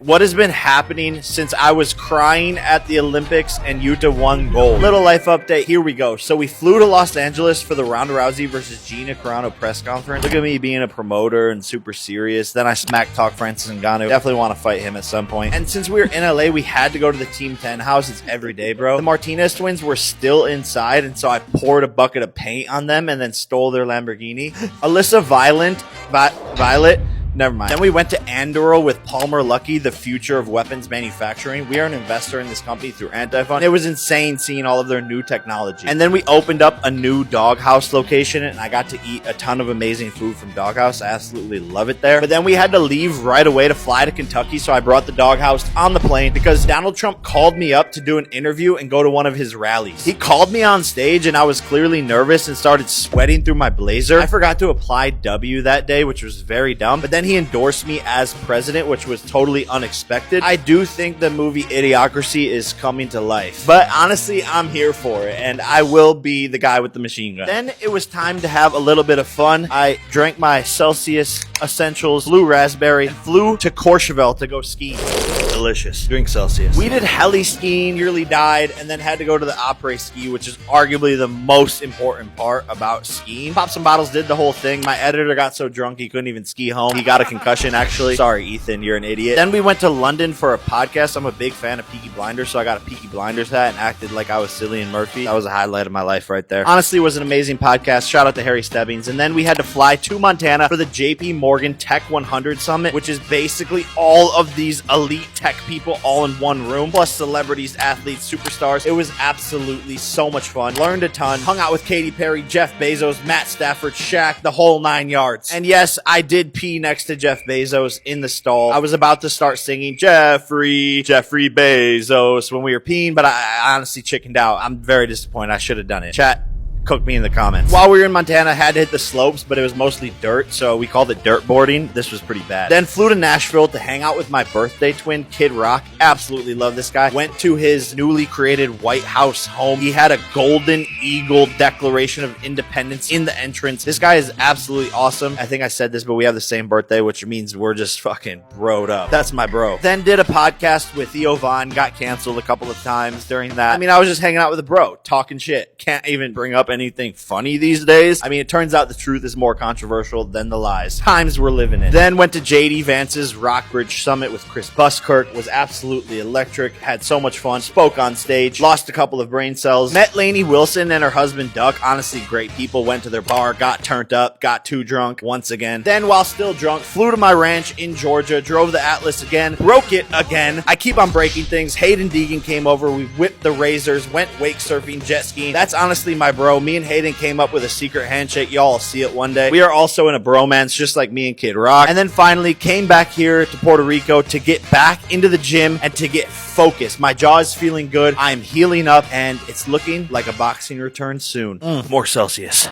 what has been happening since I was crying at the Olympics and Utah won gold. Little life update, here we go. So we flew to Los Angeles for the Ronda Rousey versus Gina Carano press conference. Look at me being a promoter and super serious. Then I smack talk Francis Ngannou. Definitely want to fight him at some point. And since we were in LA, we had to go to the Team 10 house. It's every day, bro. The Martinez twins were still inside, and so I poured a bucket of paint on them and then stole their Lamborghini. Alyssa Violet. Never mind. Then we went to Andorra with Palmer Luckey, the future of weapons manufacturing. We are an investor in this company through Antifund. It was insane seeing all of their new technology. And then we opened up a new Doghouse location, and I got to eat a ton of amazing food from Doghouse. I absolutely love it there. But then we had to leave right away to fly to Kentucky, so I brought the Doghouse on the plane because Donald Trump called me up to do an interview and go to one of his rallies. He called me on stage, and I was clearly nervous and started sweating through my blazer. I forgot to apply W that day, which was very dumb. But then he endorsed me as president, which was totally unexpected. I do think the movie Idiocracy is coming to life, but honestly, I'm here for it, and I will be the guy with the machine gun. Then it was time to have a little bit of fun. I drank my Celsius Essentials Blue Raspberry and flew to Courchevel to go skiing. Delicious. Drink Celsius. We did heli skiing, nearly died, and then had to go to the après ski, which is arguably the most important part about skiing. Popped some bottles, did the whole thing. My editor got so drunk he couldn't even ski home. He got a concussion, actually. Sorry, Ethan, you're an idiot. Then we went to London for a podcast. I'm a big fan of Peaky Blinders, so I got a Peaky Blinders hat and acted like I was Cillian Murphy. That was a highlight of my life right there. Honestly, it was an amazing podcast. Shout out to Harry Stebbings. And then we had to fly to Montana for the JP Morgan Tech 100 Summit, which is basically all of these elite tech people all in one room, plus celebrities, athletes, superstars. It was absolutely so much fun. Learned a ton. Hung out with Katy Perry, Jeff Bezos, Matt Stafford, Shaq, the whole 9 yards. And yes, I did pee next to Jeff Bezos in the stall. I was about to start singing Jeffrey Bezos when we were peeing, but I honestly chickened out. I'm very disappointed. I should have done it. Chat, cook me in the comments. While we were in Montana, I had to hit the slopes, but it was mostly dirt, so we called it dirt boarding. This was pretty bad. Then flew to Nashville to hang out with my birthday twin, Kid Rock. Absolutely love this guy. Went to his newly created White House home. He had a golden eagle Declaration of Independence in the entrance. This guy is absolutely awesome. I think I said this, but we have the same birthday, which means we're just fucking broed up. That's my bro. Then did a podcast with Theo Von. Got canceled a couple of times during that. I mean, I was just hanging out with a bro, talking shit. Can't even bring up anything funny these days. I mean, it turns out the truth is more controversial than the lies. Times we're living in. Then went to JD Vance's Rockbridge Summit with Chris Buskirk. Was absolutely electric. Had so much fun. Spoke on stage. Lost a couple of brain cells. Met Lainey Wilson and her husband Duck. Honestly, great people. Went to their bar. Got turned up. Got too drunk once again. Then, while still drunk, flew to my ranch in Georgia. Drove the Atlas again. Broke it again. I keep on breaking things. Hayden Deegan came over. We whipped the razors. Went wake surfing, jet skiing. That's honestly my bro. Me and Hayden came up with a secret handshake. Y'all will see it one day. We are also in a bromance, just like me and Kid Rock. And then finally came back here to Puerto Rico to get back into the gym and to get focused. My jaw is feeling good. I'm healing up, and it's looking like a boxing return soon. More Celsius.